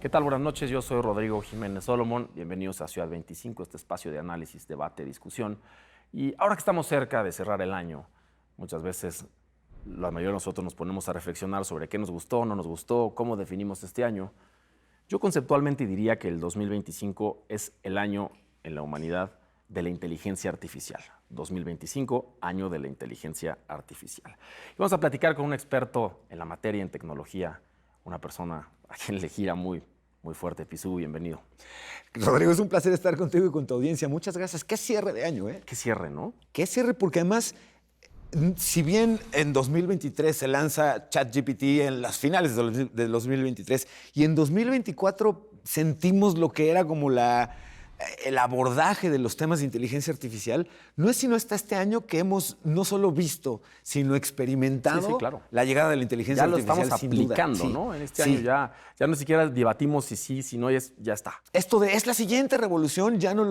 ¿Qué tal? Buenas noches, yo soy Rodrigo Jiménez Solomon. Bienvenidos a Ciudad 25, este espacio de análisis, debate, discusión. Y ahora que estamos cerca de cerrar el año, muchas veces la mayoría de nosotros nos ponemos a reflexionar sobre qué nos gustó, no nos gustó, cómo definimos este año. Yo conceptualmente diría que el 2025 es el año en la humanidad de la inteligencia artificial. 2025, año de la inteligencia artificial. Y vamos a platicar con un experto en la materia, en tecnología, una persona a quien le gira muy fuerte. Pisú, bienvenido. Rodrigo, es un placer estar contigo y con tu audiencia. Muchas gracias. Qué cierre de año, ¿eh? Qué cierre, ¿no? Qué cierre, porque además, si bien en 2023 se lanza ChatGPT en las finales de 2023 y en 2024 sentimos lo que era como el abordaje de los temas de inteligencia artificial, no es sino hasta este año que hemos no solo visto, sino experimentado claro, la llegada de la inteligencia artificial. Ya lo estamos aplicando, sí, ¿no? En este año ya no siquiera debatimos si sí, si no, ya está. Esto de es la siguiente revolución ya no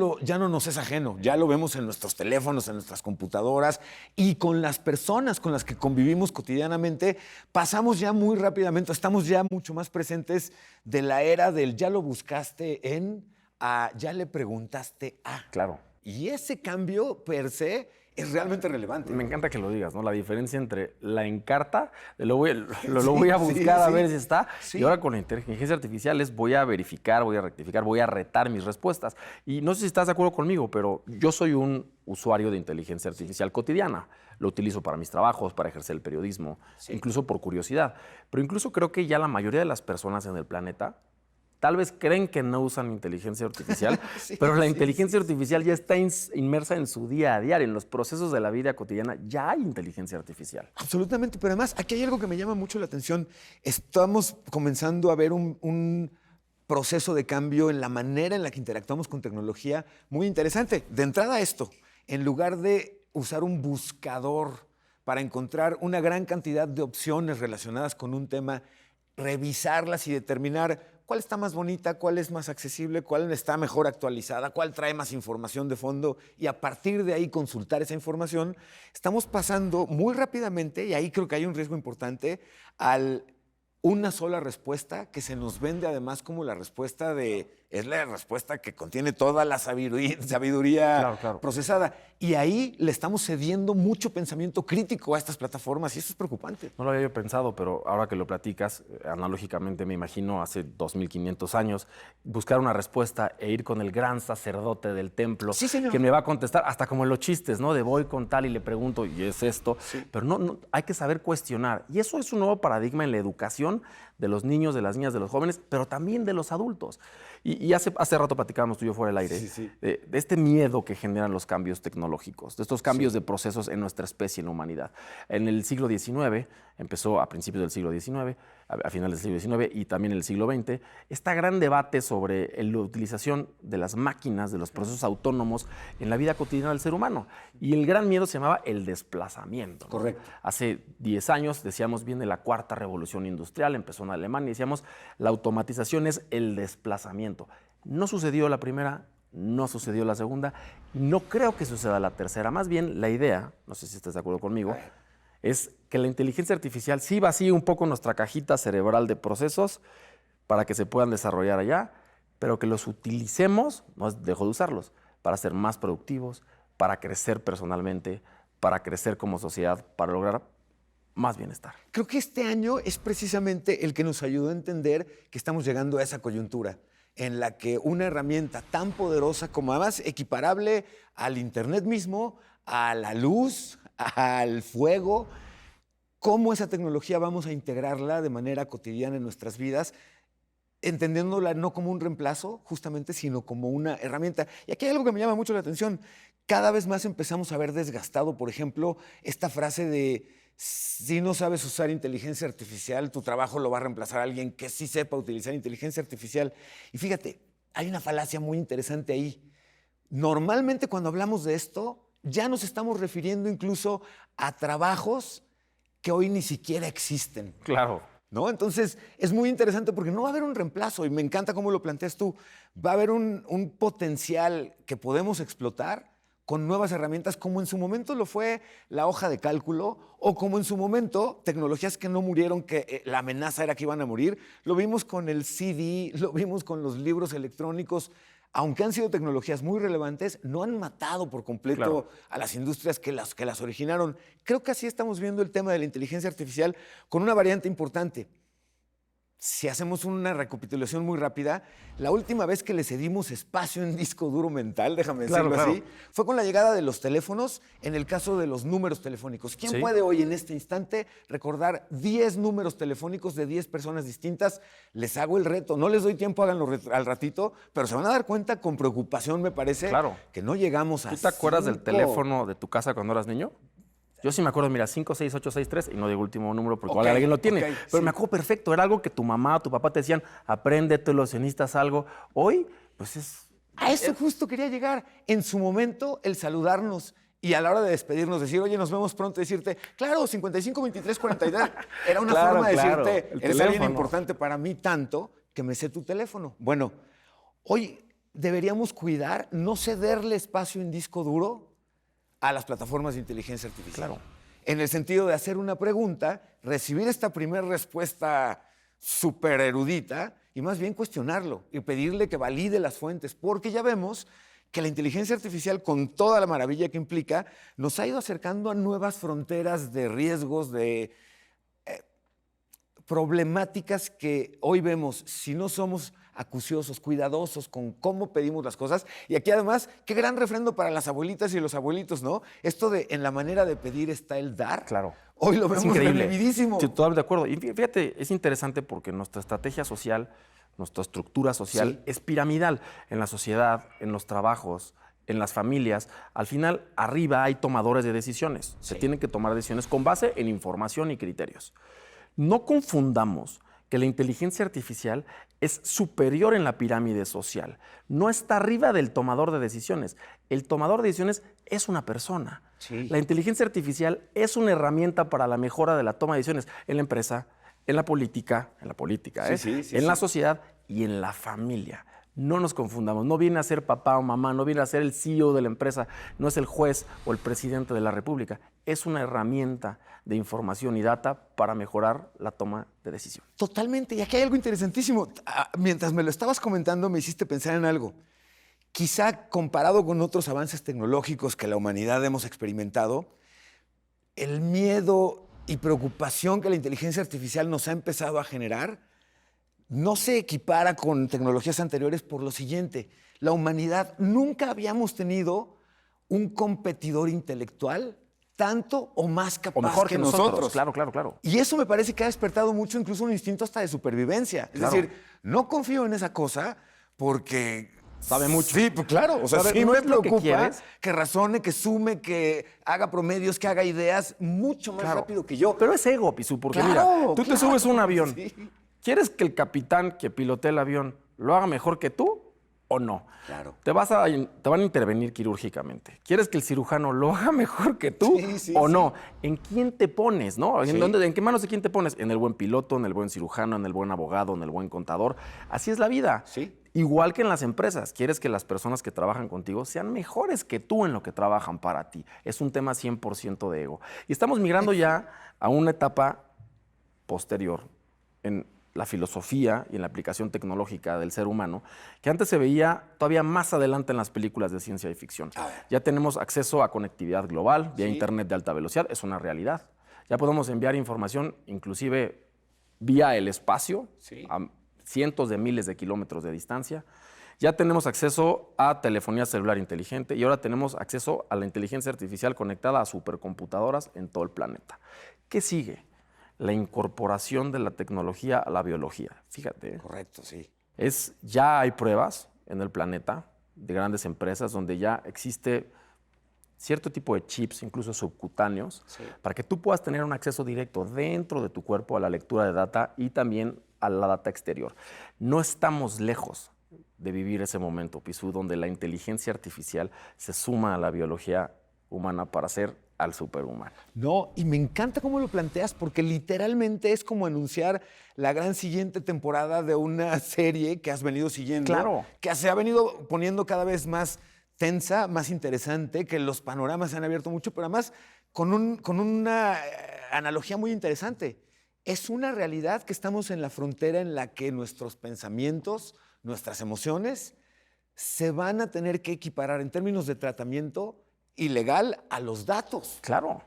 nos es ajeno. Ya lo vemos en nuestros teléfonos, en nuestras computadoras y con las personas con las que convivimos cotidianamente. Pasamos ya muy rápidamente, estamos ya mucho más presentes de la era del ya lo buscaste a ya le preguntaste a. Claro. Y ese cambio per se es realmente relevante. Me encanta que lo digas, ¿no? La diferencia entre la encarta, lo voy a buscar a ver si está, y ahora con la inteligencia artificial voy a verificar, voy a rectificar, voy a retar mis respuestas. Y no sé si estás de acuerdo conmigo, pero yo soy un usuario de inteligencia artificial cotidiana. Lo utilizo para mis trabajos, para ejercer el periodismo, incluso por curiosidad. Pero incluso creo que ya la mayoría de las personas en el planeta tal vez creen que no usan inteligencia artificial, pero la inteligencia artificial ya está inmersa en su día a día, en los procesos de la vida cotidiana. Ya hay inteligencia artificial. Absolutamente, pero además aquí hay algo que me llama mucho la atención. Estamos comenzando a ver un proceso de cambio en la manera en la que interactuamos con tecnología muy interesante. De entrada esto, en lugar de usar un buscador para encontrar una gran cantidad de opciones relacionadas con un tema, revisarlas y determinar cuál está más bonita, cuál es más accesible, cuál está mejor actualizada, cuál trae más información de fondo y a partir de ahí consultar esa información, estamos pasando muy rápidamente, y ahí creo que hay un riesgo importante, una sola respuesta que se nos vende además como la respuesta es la respuesta que contiene toda la sabiduría procesada. Y ahí le estamos cediendo mucho pensamiento crítico a estas plataformas y eso es preocupante. No lo había yo pensado, pero ahora que lo platicas, analógicamente me imagino hace 2500 años, buscar una respuesta e ir con el gran sacerdote del templo, que me va a contestar, hasta como en los chistes, ¿no? De voy con tal y le pregunto, y es esto. Pero no, hay que saber cuestionar. Y eso es un nuevo paradigma en la educación de los niños, de las niñas, de los jóvenes, pero también de los adultos. Y hace rato platicábamos tú y yo fuera del aire, de este miedo que generan los cambios tecnológicos, de estos cambios de procesos en nuestra especie, en la humanidad. En el siglo XIX, empezó a principios del siglo XIX, a finales del siglo XIX y también en el siglo XX, este gran debate sobre la utilización de las máquinas, de los procesos autónomos en la vida cotidiana del ser humano. Y el gran miedo se llamaba el desplazamiento, ¿no? Correcto. Hace 10 años decíamos, viene la cuarta revolución industrial, empezó en Alemania, y decíamos, la automatización es el desplazamiento. No sucedió la primera, no sucedió la segunda, no creo que suceda la tercera. Más bien, la idea, no sé si estás de acuerdo conmigo, es que la inteligencia artificial sí vacíe un poco nuestra cajita cerebral de procesos para que se puedan desarrollar allá, pero que los utilicemos, no dejo de usarlos, para ser más productivos, para crecer personalmente, para crecer como sociedad, para lograr más bienestar. Creo que este año es precisamente el que nos ayudó a entender que estamos llegando a esa coyuntura en la que una herramienta tan poderosa como además equiparable al Internet mismo, a la luz, al fuego, cómo esa tecnología vamos a integrarla de manera cotidiana en nuestras vidas, entendiéndola no como un reemplazo, justamente, sino como una herramienta. Y aquí hay algo que me llama mucho la atención. Cada vez más empezamos a ver desgastado, por ejemplo, esta frase de si no sabes usar inteligencia artificial, tu trabajo lo va a reemplazar a alguien que sí sepa utilizar inteligencia artificial. Y fíjate, hay una falacia muy interesante ahí. Normalmente cuando hablamos de esto, ya nos estamos refiriendo incluso a trabajos que hoy ni siquiera existen. Claro. ¿No? Entonces, es muy interesante porque no va a haber un reemplazo y me encanta cómo lo planteas tú. Va a haber un potencial que podemos explotar con nuevas herramientas, como en su momento lo fue la hoja de cálculo, o como en su momento tecnologías que no murieron, que la amenaza era que iban a morir. Lo vimos con el CD, lo vimos con los libros electrónicos. Aunque han sido tecnologías muy relevantes, no han matado por completo a las industrias que las originaron. Creo que así estamos viendo el tema de la inteligencia artificial con una variante importante. Si hacemos una recapitulación muy rápida, la última vez que le cedimos espacio en disco duro mental, déjame decirlo así, fue con la llegada de los teléfonos, en el caso de los números telefónicos. ¿Quién puede hoy, en este instante, recordar 10 números telefónicos de 10 personas distintas? Les hago el reto. No les doy tiempo, háganlo al ratito, pero se van a dar cuenta con preocupación, me parece, que no llegamos a 5. ¿Tú te acuerdas del teléfono de tu casa cuando eras niño? Yo sí me acuerdo, mira, 56863, y no digo último número porque igual alguien lo tiene. Pero me acuerdo perfecto, era algo que tu mamá o tu papá te decían, apréndetelo, si necesitas algo. Hoy, pues es... A eso justo quería llegar. En su momento, el saludarnos y a la hora de despedirnos, decir, oye, nos vemos pronto, decirte, claro, 552343, era una forma de decirte, eres alguien importante para mí tanto que me sé tu teléfono. Bueno, hoy deberíamos cuidar, no cederle espacio en disco duro a las plataformas de inteligencia artificial. Claro. En el sentido de hacer una pregunta, recibir esta primera respuesta súper erudita y más bien cuestionarlo y pedirle que valide las fuentes, porque ya vemos que la inteligencia artificial, con toda la maravilla que implica, nos ha ido acercando a nuevas fronteras de riesgos, de problemáticas que hoy vemos si no somos acuciosos, cuidadosos con cómo pedimos las cosas. Y aquí además, qué gran refrendo para las abuelitas y los abuelitos, ¿no? Esto de en la manera de pedir está el dar. Claro. Hoy lo vemos vividísimo. Sí, totalmente de acuerdo. Y fíjate, es interesante porque nuestra estrategia social, nuestra estructura social es piramidal en la sociedad, en los trabajos, en las familias. Al final, arriba hay tomadores de decisiones. Se tienen que tomar decisiones con base en información y criterios. No confundamos que la inteligencia artificial es superior en la pirámide social. No está arriba del tomador de decisiones. El tomador de decisiones es una persona. La inteligencia artificial es una herramienta para la mejora de la toma de decisiones en la empresa, en la política, en la sociedad y en la familia. No nos confundamos, no viene a ser papá o mamá, no viene a ser el CEO de la empresa, no es el juez o el presidente de la república. Es una herramienta de información y data para mejorar la toma de decisión. Totalmente, y aquí hay algo interesantísimo. Mientras me lo estabas comentando, me hiciste pensar en algo. Quizá comparado con otros avances tecnológicos que la humanidad hemos experimentado, el miedo y preocupación que la inteligencia artificial nos ha empezado a generar no se equipara con tecnologías anteriores por lo siguiente. La humanidad nunca habíamos tenido un competidor intelectual tanto o más capaz o mejor que nosotros. Claro. Y eso me parece que ha despertado mucho incluso un instinto hasta de supervivencia. Es decir, no confío en esa cosa porque sabe mucho. Sí, pues claro. O sea, sí me preocupa que razone, que sume, que haga promedios, que haga ideas mucho más rápido que yo. Pero es ego, Pisu, porque mira, tú te subes a un avión. ¿Quieres que el capitán que pilotee el avión lo haga mejor que tú o no? Claro. Te van a intervenir quirúrgicamente. ¿Quieres que el cirujano lo haga mejor que tú o no? ¿En quién te pones, no? ¿En qué manos de quién te pones? ¿En el buen piloto, en el buen cirujano, en el buen abogado, en el buen contador? Así es la vida. Igual que en las empresas. ¿Quieres que las personas que trabajan contigo sean mejores que tú en lo que trabajan para ti? Es un tema 100% de ego. Y estamos migrando ya a una etapa posterior en la filosofía y en la aplicación tecnológica del ser humano, que antes se veía todavía más adelante en las películas de ciencia y ficción. Ya tenemos acceso a conectividad global vía internet de alta velocidad, es una realidad. Ya podemos enviar información inclusive vía el espacio a cientos de miles de kilómetros de distancia. Ya tenemos acceso a telefonía celular inteligente y ahora tenemos acceso a la inteligencia artificial conectada a supercomputadoras en todo el planeta. ¿Qué sigue? La incorporación de la tecnología a la biología. Fíjate. Correcto, sí. Ya hay pruebas en el planeta de grandes empresas donde ya existe cierto tipo de chips, incluso subcutáneos, para que tú puedas tener un acceso directo dentro de tu cuerpo a la lectura de data y también a la data exterior. No estamos lejos de vivir ese momento, Pisu, donde la inteligencia artificial se suma a la biología humana para ser al superhumano. No, y me encanta cómo lo planteas, porque literalmente es como anunciar la gran siguiente temporada de una serie que has venido siguiendo, que se ha venido poniendo cada vez más tensa, más interesante, que los panoramas se han abierto mucho, pero además con una analogía muy interesante. Es una realidad que estamos en la frontera en la que nuestros pensamientos, nuestras emociones, se van a tener que equiparar en términos de tratamiento ilegal a los datos. Claro.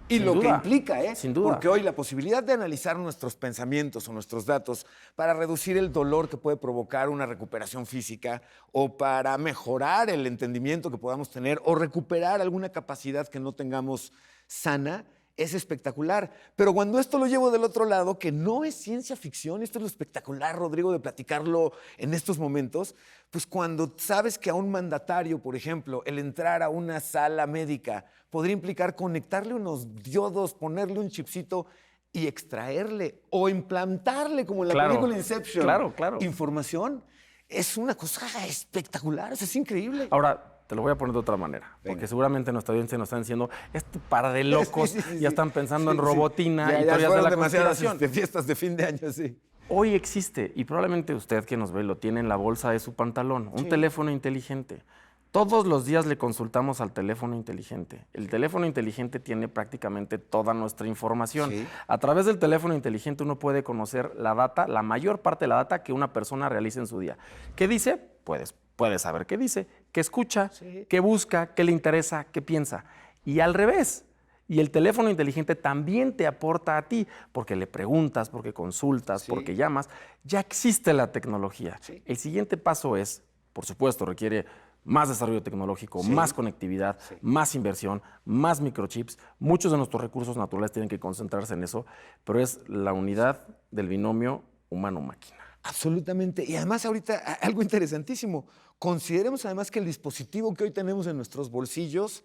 Y Sin lo duda, que implica, sin duda. porque hoy la posibilidad de analizar nuestros pensamientos o nuestros datos para reducir el dolor que puede provocar una recuperación física o para mejorar el entendimiento que podamos tener o recuperar alguna capacidad que no tengamos sana, es espectacular. Pero cuando esto lo llevo del otro lado, que no es ciencia ficción, esto es lo espectacular, Rodrigo, de platicarlo en estos momentos, pues cuando sabes que a un mandatario, por ejemplo, el entrar a una sala médica podría implicar conectarle unos diodos, ponerle un chipcito y extraerle o implantarle, como en la película Inception, información, es una cosa espectacular, eso es increíble. Ahora, te lo voy a poner de otra manera, porque seguramente nuestra audiencia nos está diciendo, este par de locos ya están pensando en robotina y teorías de la conspiración. De fiestas de fin de año, sí. Hoy existe, y probablemente usted que nos ve lo tiene en la bolsa de su pantalón, un teléfono inteligente. Todos los días le consultamos al teléfono inteligente. El teléfono inteligente tiene prácticamente toda nuestra información. Sí. A través del teléfono inteligente uno puede conocer la data, la mayor parte de la data que una persona realiza en su día. ¿Qué dice? Puedes saber qué dice, qué escucha, qué busca, qué le interesa, qué piensa. Y al revés. Y el teléfono inteligente también te aporta a ti, porque le preguntas, porque consultas, porque llamas. Ya existe la tecnología. Sí. El siguiente paso es, por supuesto, requiere más desarrollo tecnológico, más conectividad, más inversión, más microchips. Muchos de nuestros recursos naturales tienen que concentrarse en eso, pero es la unidad del binomio humano-máquina. Absolutamente. Y además ahorita algo interesantísimo. Consideremos además que el dispositivo que hoy tenemos en nuestros bolsillos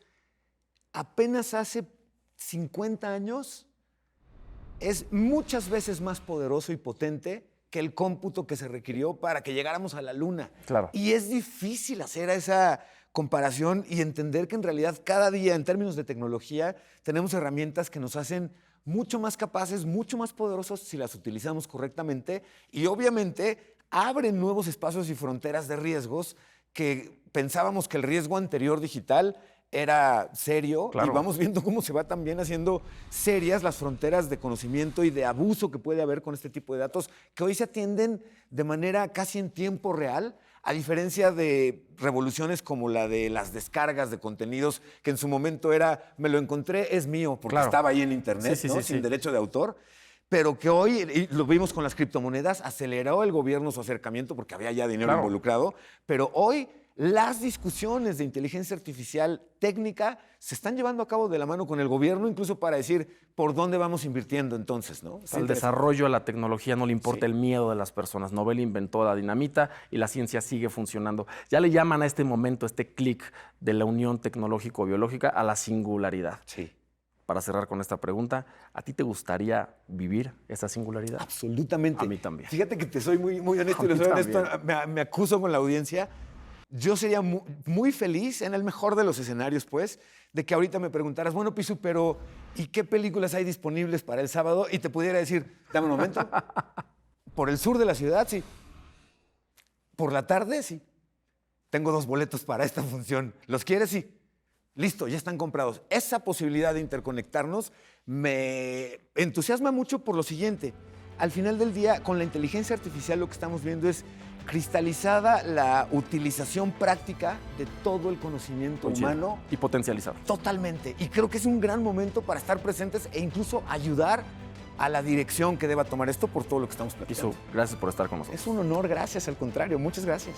apenas hace 50 años es muchas veces más poderoso y potente que el cómputo que se requirió para que llegáramos a la Luna. Claro. Y es difícil hacer esa comparación y entender que en realidad cada día en términos de tecnología tenemos herramientas que nos hacen mucho más capaces, mucho más poderosos si las utilizamos correctamente y obviamente abren nuevos espacios y fronteras de riesgos que pensábamos que el riesgo anterior digital era serio y vamos viendo cómo se va también haciendo serias las fronteras de conocimiento y de abuso que puede haber con este tipo de datos que hoy se atienden de manera casi en tiempo real, a diferencia de revoluciones como la de las descargas de contenidos, que en su momento era, me lo encontré, es mío, porque estaba ahí en internet, sin derecho de autor, pero que hoy, y lo vimos con las criptomonedas, aceleró el gobierno su acercamiento porque había ya dinero involucrado, pero hoy las discusiones de inteligencia artificial técnica se están llevando a cabo de la mano con el gobierno, incluso para decir por dónde vamos invirtiendo entonces, ¿no? Al desarrollo de la tecnología no le importa el miedo de las personas. Nobel inventó la dinamita y la ciencia sigue funcionando. Ya le llaman a este momento, este clic de la unión tecnológico-biológica a la singularidad. Sí. Para cerrar con esta pregunta, ¿a ti te gustaría vivir esa singularidad? Absolutamente. A mí también. Fíjate que te soy muy honesto y lo soy honesto, me acuso con la audiencia. Yo sería muy feliz, en el mejor de los escenarios, pues, de que ahorita me preguntaras, bueno, Pisu, pero ¿y qué películas hay disponibles para el sábado? Y te pudiera decir, dame un momento. Por el sur de la ciudad, sí. Por la tarde, sí. Tengo 2 boletos para esta función. ¿Los quieres? Sí. Listo, ya están comprados. Esa posibilidad de interconectarnos me entusiasma mucho por lo siguiente. Al final del día, con la inteligencia artificial lo que estamos viendo es cristalizada la utilización práctica de todo el conocimiento humano. Y potencializar. Totalmente. Y creo que es un gran momento para estar presentes e incluso ayudar a la dirección que deba tomar esto por todo lo que estamos platicando. Pisu, gracias por estar con nosotros. Es un honor, gracias, al contrario, muchas gracias.